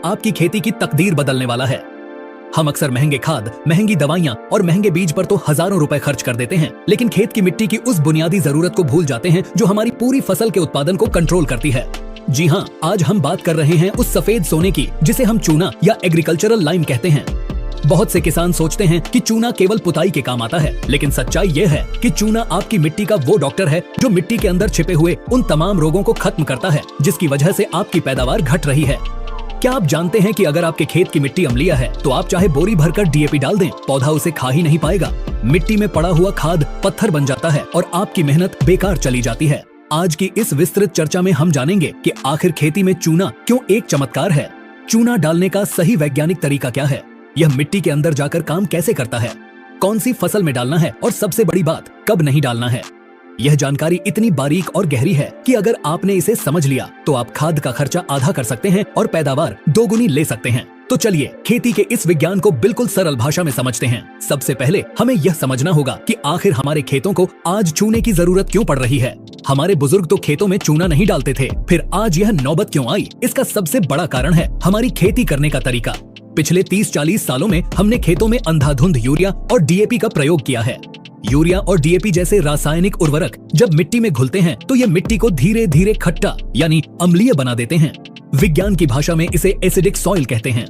आपकी खेती की तकदीर बदलने वाला है। हम अक्सर महंगे खाद, महंगी दवाइयां और महंगे बीज पर तो हजारों रुपए खर्च कर देते हैं, लेकिन खेत की मिट्टी की उस बुनियादी जरूरत को भूल जाते हैं जो हमारी पूरी फसल के उत्पादन को कंट्रोल करती है। जी हाँ, आज हम बात कर रहे हैं उस सफेद सोने की जिसे हम चूना या एग्रीकल्चरल लाइम कहते हैं। बहुत से किसान सोचते हैं कि चूना केवल पुताई के काम आता है, लेकिन सच्चाई ये है कि चूना आपकी मिट्टी का वो डॉक्टर है जो मिट्टी के अंदर छिपे हुए उन तमाम रोगों को खत्म करता है जिसकी वजह से आपकी पैदावार घट रही है। क्या आप जानते हैं कि अगर आपके खेत की मिट्टी अम्लीय है तो आप चाहे बोरी भरकर डीएपी डाल दें, पौधा उसे खा ही नहीं पाएगा। मिट्टी में पड़ा हुआ खाद पत्थर बन जाता है और आपकी मेहनत बेकार चली जाती है। आज की इस विस्तृत चर्चा में हम जानेंगे कि आखिर खेती में चूना क्यों एक चमत्कार है, चूना डालने का सही वैज्ञानिक तरीका क्या है, यह मिट्टी के अंदर जाकर काम कैसे करता है, कौन सी फसल में डालना है और सबसे बड़ी बात कब नहीं डालना है। यह जानकारी इतनी बारीक और गहरी है कि अगर आपने इसे समझ लिया तो आप खाद का खर्चा आधा कर सकते हैं और पैदावार दोगुनी ले सकते हैं। तो चलिए खेती के इस विज्ञान को बिल्कुल सरल भाषा में समझते हैं। सबसे पहले हमें यह समझना होगा कि आखिर हमारे खेतों को आज चूने की जरूरत क्यों पड़ रही है। हमारे बुजुर्ग तो खेतों में चूना नहीं डालते थे, फिर आज यह नौबत क्यों आई? इसका सबसे बड़ा कारण है हमारी खेती करने का तरीका। पिछले 30-40 सालों में हमने खेतों में अंधाधुंध यूरिया और डीएपी का प्रयोग किया है। यूरिया और डीएपी जैसे रासायनिक उर्वरक जब मिट्टी में घुलते हैं तो ये मिट्टी को धीरे धीरे खट्टा यानी अम्लीय बना देते हैं। विज्ञान की भाषा में इसे एसिडिक सॉइल कहते हैं।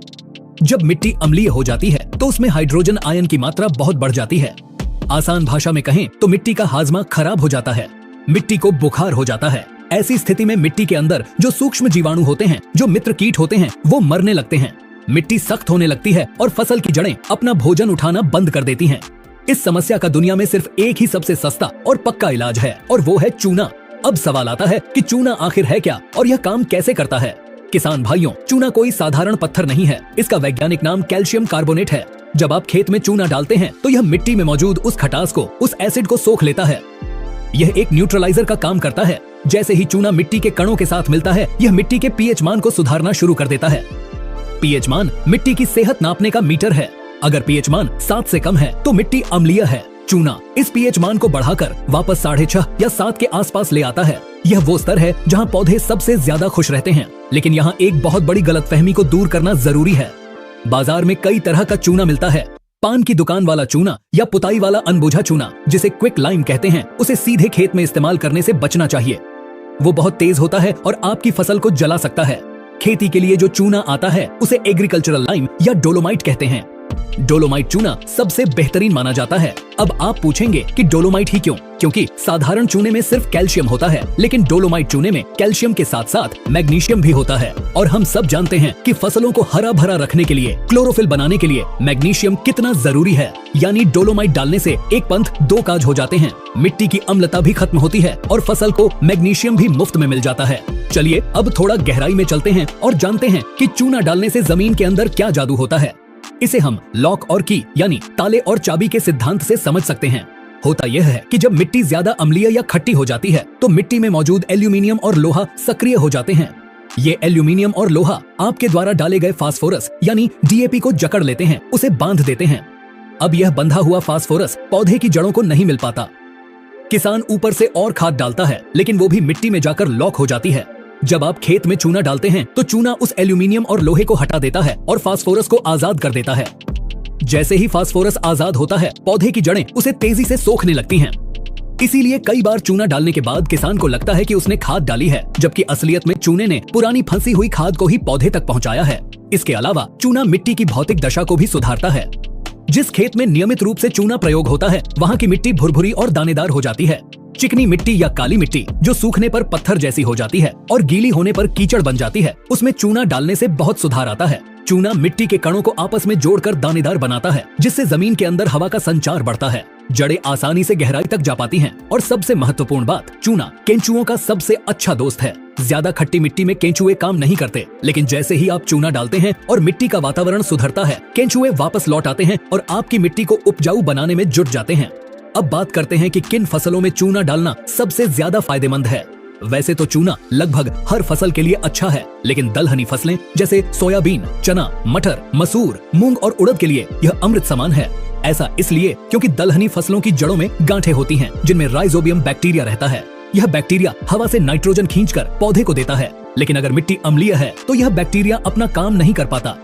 जब मिट्टी अम्लीय हो जाती है तो उसमें हाइड्रोजन आयन की मात्रा बहुत बढ़ जाती है। आसान भाषा में कहें तो मिट्टी का हाजमा खराब हो जाता है, मिट्टी को बुखार हो जाता है। ऐसी स्थिति में मिट्टी के अंदर जो सूक्ष्म जीवाणु होते हैं, जो मित्र कीट होते हैं, वो मरने लगते हैं। मिट्टी सख्त होने लगती है और फसल की जड़ें अपना भोजन उठाना बंद कर देती हैं। इस समस्या का दुनिया में सिर्फ एक ही सबसे सस्ता और पक्का इलाज है और वो है चूना। अब सवाल आता है कि चूना आखिर है क्या और यह काम कैसे करता है। किसान भाइयों, चूना कोई साधारण पत्थर नहीं है, इसका वैज्ञानिक नाम कैल्शियम कार्बोनेट है। जब आप खेत में चूना डालते हैं तो यह मिट्टी में मौजूद उस खटास को, उस एसिड को सोख लेता है। यह एक न्यूट्रलाइजर का काम करता है। जैसे ही चूना मिट्टी के कणों के साथ मिलता है, यह मिट्टी के पीएच मान को सुधारना शुरू कर देता है। पीएच मान मिट्टी की सेहत नापने का मीटर है। अगर पीएच मान 7 से कम है तो मिट्टी अम्लीय है। चूना इस पीएच मान को बढ़ाकर वापस 6.5 या 7 के आसपास ले आता है। यह वो स्तर है जहां पौधे सबसे ज्यादा खुश रहते हैं। लेकिन यहाँ एक बहुत बड़ी गलतफहमी को दूर करना जरूरी है। बाजार में कई तरह का चूना मिलता है। पान की दुकान वाला चूना या पुताई वाला अनबुझा चूना, जिसे क्विक लाइम कहते हैं, उसे सीधे खेत में इस्तेमाल करने से बचना चाहिए। वो बहुत तेज होता है और आपकी फसल को जला सकता है। खेती के लिए जो चूना आता है उसे एग्रीकल्चरल लाइम या डोलोमाइट कहते हैं। डोलोमाइट चूना सबसे बेहतरीन माना जाता है। अब आप पूछेंगे कि डोलोमाइट ही क्यों? क्योंकि साधारण चूने में सिर्फ कैल्शियम होता है, लेकिन डोलोमाइट चूने में कैल्शियम के साथ साथ मैग्नीशियम भी होता है। और हम सब जानते हैं कि फसलों को हरा भरा रखने के लिए, क्लोरोफिल बनाने के लिए मैग्नीशियम कितना जरूरी है। यानी डोलोमाइट डालने से एक पंथ दो काज हो जाते हैं। मिट्टी की अम्लता भी खत्म होती है और फसल को मैग्नीशियम भी मुफ्त में मिल जाता है। चलिए अब थोड़ा गहराई में चलते हैं और जानते हैं कि चूना डालने से जमीन के अंदर क्या जादू होता है। इसे हम लॉक और की यानी ताले और चाबी के सिद्धांत से समझ सकते हैं। होता यह है कि जब मिट्टी ज्यादा अम्लीय या खट्टी हो जाती है तो मिट्टी में मौजूद एल्यूमिनियम और लोहा सक्रिय हो जाते हैं। ये एल्यूमिनियम और लोहा आपके द्वारा डाले गए फास्फोरस यानी डीएपी को जकड़ लेते हैं, उसे बांध देते हैं। अब यह बंधा हुआ फास्फोरस पौधे की जड़ों को नहीं मिल पाता। किसान ऊपर से और खाद डालता है, लेकिन वो भी मिट्टी में जाकर लॉक हो जाती है। जब आप खेत में चूना डालते हैं तो चूना उस एल्यूमिनियम और लोहे को हटा देता है और फास्फोरस को आजाद कर देता है। जैसे ही फास्फोरस आजाद होता है, पौधे की जड़ें उसे तेजी से सोखने लगती हैं। इसीलिए कई बार चूना डालने के बाद किसान को लगता है कि उसने खाद डाली है, जबकि असलियत में चूने ने पुरानी फंसी हुई खाद को ही पौधे तक पहुंचाया है। इसके अलावा चूना मिट्टी की भौतिक दशा को भी सुधारता है। जिस खेत में नियमित रूप से चूना प्रयोग होता है, वहाँ की मिट्टी भुरभुरी और दानेदार हो जाती है। चिकनी मिट्टी या काली मिट्टी जो सूखने पर पत्थर जैसी हो जाती है और गीली होने पर कीचड़ बन जाती है, उसमें चूना डालने से बहुत सुधार आता है। चूना मिट्टी के कणों को आपस में जोड़कर दानेदार बनाता है, जिससे जमीन के अंदर हवा का संचार बढ़ता है। जड़ें आसानी से गहराई तक जा पाती हैं और सबसे महत्वपूर्ण बात, चूना केंचुओं का सबसे अच्छा दोस्त है। ज्यादा खट्टी मिट्टी में केंचुए काम नहीं करते, लेकिन जैसे ही आप चूना डालते हैं और मिट्टी का वातावरण सुधरता है, केंचुए वापस लौट आते हैं और आपकी मिट्टी को उपजाऊ बनाने में जुट जाते हैं। अब बात करते हैं कि किन फसलों में चूना डालना सबसे ज्यादा फायदेमंद है। वैसे तो चूना लगभग हर फसल के लिए अच्छा है, लेकिन दलहनी फसलें जैसे सोयाबीन, चना, मटर, मसूर, मूंग और उड़द के लिए यह अमृत समान है। ऐसा इसलिए क्योंकि दलहनी फसलों की जड़ों में गांठें होती हैं, जिनमें राइजोबियम बैक्टीरिया रहता है। यह बैक्टीरिया हवा से नाइट्रोजन खींचकर पौधे को देता है, लेकिन अगर मिट्टी अम्लीय है तो यह बैक्टीरिया अपना काम नहीं कर पाता।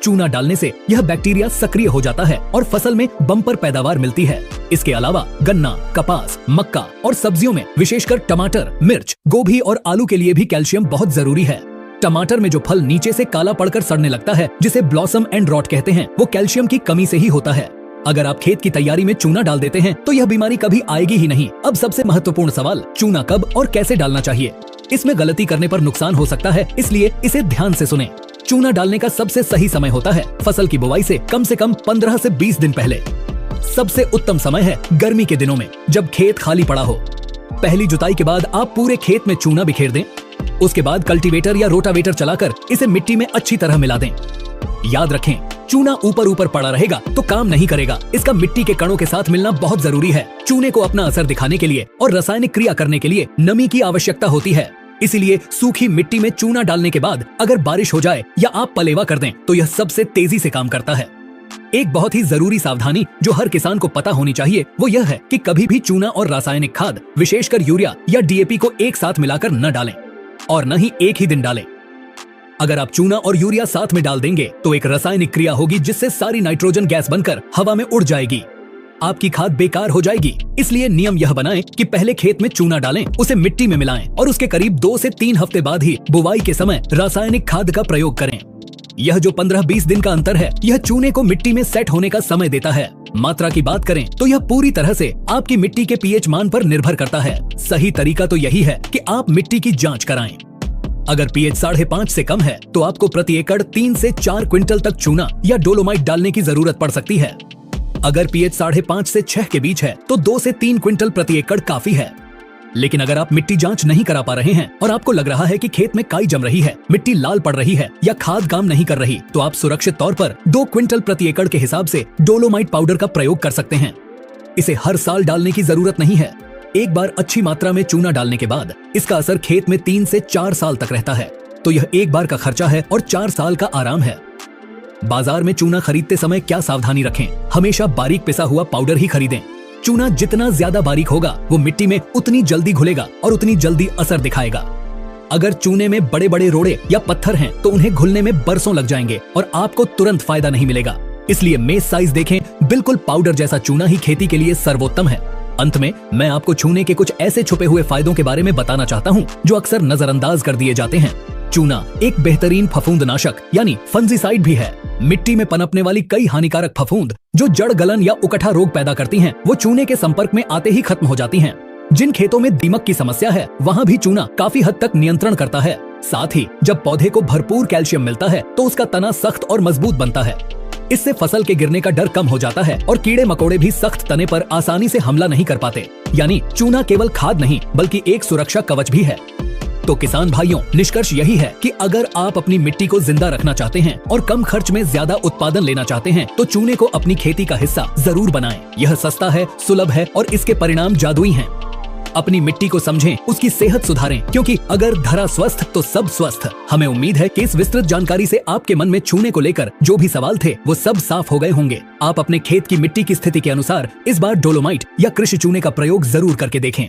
चूना डालने से यह बैक्टीरिया सक्रिय हो जाता है और फसल में बम्पर पैदावार मिलती है। इसके अलावा गन्ना, कपास, मक्का और सब्जियों में विशेषकर टमाटर, मिर्च, गोभी और आलू के लिए भी कैल्शियम बहुत जरूरी है। टमाटर में जो फल नीचे से काला पड़कर सड़ने लगता है, जिसे ब्लॉसम एंड रॉट कहते हैं, वो कैल्शियम की कमी से ही होता है। अगर आप खेत की तैयारी में चूना डाल देते हैं तो यह बीमारी कभी आएगी ही नहीं। अब सबसे महत्वपूर्ण सवाल, चूना कब और कैसे डालना चाहिए? इसमें गलती करने पर नुकसान हो सकता है, इसलिए इसे ध्यान से सुनें। चूना डालने का सबसे सही समय होता है फसल की बुवाई से कम 15 से 20 दिन पहले। सबसे उत्तम समय है गर्मी के दिनों में, जब खेत खाली पड़ा हो। पहली जुताई के बाद आप पूरे खेत में चूना बिखेर दें। उसके बाद कल्टीवेटर या रोटावेटर चलाकर इसे मिट्टी में अच्छी तरह मिला दें। याद रखें, चूना ऊपर ऊपर पड़ा रहेगा तो काम नहीं करेगा। इसका मिट्टी के कणों के साथ मिलना बहुत जरूरी है। चूने को अपना असर दिखाने के लिए और रासायनिक क्रिया करने के लिए नमी की आवश्यकता होती है। इसीलिए सूखी मिट्टी में चूना डालने के बाद अगर बारिश हो जाए या आप पलेवा कर दें तो यह सबसे तेजी से काम करता है। एक बहुत ही जरूरी सावधानी जो हर किसान को पता होनी चाहिए वो यह है कि कभी भी चूना और रासायनिक खाद, विशेषकर यूरिया या डीएपी को एक साथ मिलाकर न डालें और न ही एक ही दिन डालें। अगर आप चूना और यूरिया साथ में डाल देंगे तो एक रासायनिक क्रिया होगी जिससे सारी नाइट्रोजन गैस बनकर हवा में उड़ जाएगी। आपकी खाद बेकार हो जाएगी। इसलिए नियम यह बनाएं कि पहले खेत में चूना डालें, उसे मिट्टी में मिलाएं और उसके करीब 2 से 3 हफ्ते बाद ही बुवाई के समय रासायनिक खाद का प्रयोग करें। यह जो 15-20 दिन का अंतर है, यह चूने को मिट्टी में सेट होने का समय देता है। मात्रा की बात करें तो यह पूरी तरह से आपकी मिट्टी के पीएच मान पर निर्भर करता है। सही तरीका तो यही है कि आप मिट्टी की जांच कराएं। अगर पीएच 5.5 से कम है तो आपको प्रति एकड़ 3 से 4 क्विंटल तक चूना या डोलोमाइट डालने की जरूरत पड़ सकती है। अगर पीएच 5.5 से 6 के बीच है तो 2 से 3 क्विंटल प्रति एकड़ काफी है। लेकिन अगर आप मिट्टी जांच नहीं करा पा रहे हैं और आपको लग रहा है कि खेत में काई जम रही है, मिट्टी लाल पड़ रही है या खाद काम नहीं कर रही, तो आप सुरक्षित तौर पर 2 क्विंटल प्रति एकड़ के हिसाब से डोलोमाइट पाउडर का प्रयोग कर सकते हैं। इसे हर साल डालने की जरूरत नहीं है। एक बार अच्छी मात्रा में चूना डालने के बाद इसका असर खेत में 3 से 4 साल तक रहता है। तो यह एक बार का खर्चा है और 4 साल का आराम है। बाजार में चूना खरीदते समय क्या सावधानी रखें? हमेशा बारीक पिसा हुआ पाउडर ही खरीदें। चूना जितना ज्यादा बारीक होगा वो मिट्टी में उतनी जल्दी घुलेगा और उतनी जल्दी असर दिखाएगा। अगर चूने में बड़े बड़े रोड़े या पत्थर हैं तो उन्हें घुलने में बरसों लग जाएंगे और आपको तुरंत फायदा नहीं मिलेगा। इसलिए मेज साइज देखें, बिल्कुल पाउडर जैसा चूना ही खेती के लिए सर्वोत्तम है। अंत में मैं आपको चूने के कुछ ऐसे छुपे हुए फायदों के बारे में बताना चाहता हूँ जो अक्सर नजरअंदाज कर दिए जाते हैं। चूना एक बेहतरीन फफूंदनाशक यानी फंजीसाइड भी है। मिट्टी में पनपने वाली कई हानिकारक फफूंद जो जड़ गलन या उकठा रोग पैदा करती हैं, वो चूने के संपर्क में आते ही खत्म हो जाती हैं। जिन खेतों में दीमक की समस्या है वहाँ भी चूना काफी हद तक नियंत्रण करता है। साथ ही जब पौधे को भरपूर कैल्शियम मिलता है तो उसका तना सख्त और मजबूत बनता है। इससे फसल के गिरने का डर कम हो जाता है और कीड़े मकोड़े भी सख्त तने पर आसानी से हमला नहीं कर पाते। यानी चूना केवल खाद नहीं बल्कि एक सुरक्षा कवच भी है। तो किसान भाइयों, निष्कर्ष यही है कि अगर आप अपनी मिट्टी को जिंदा रखना चाहते हैं और कम खर्च में ज्यादा उत्पादन लेना चाहते हैं तो चूने को अपनी खेती का हिस्सा जरूर बनाएं। यह सस्ता है, सुलभ है और इसके परिणाम जादुई हैं। अपनी मिट्टी को समझें, उसकी सेहत सुधारें, क्योंकि अगर धरा स्वस्थ तो सब स्वस्थ। हमें उम्मीद है कि इस विस्तृत जानकारी से आपके मन में चूने को लेकर जो भी सवाल थे वो सब साफ हो गए होंगे। आप अपने खेत की मिट्टी की स्थिति के अनुसार इस बार डोलोमाइट या कृषि चूने का प्रयोग जरूर करके देखें।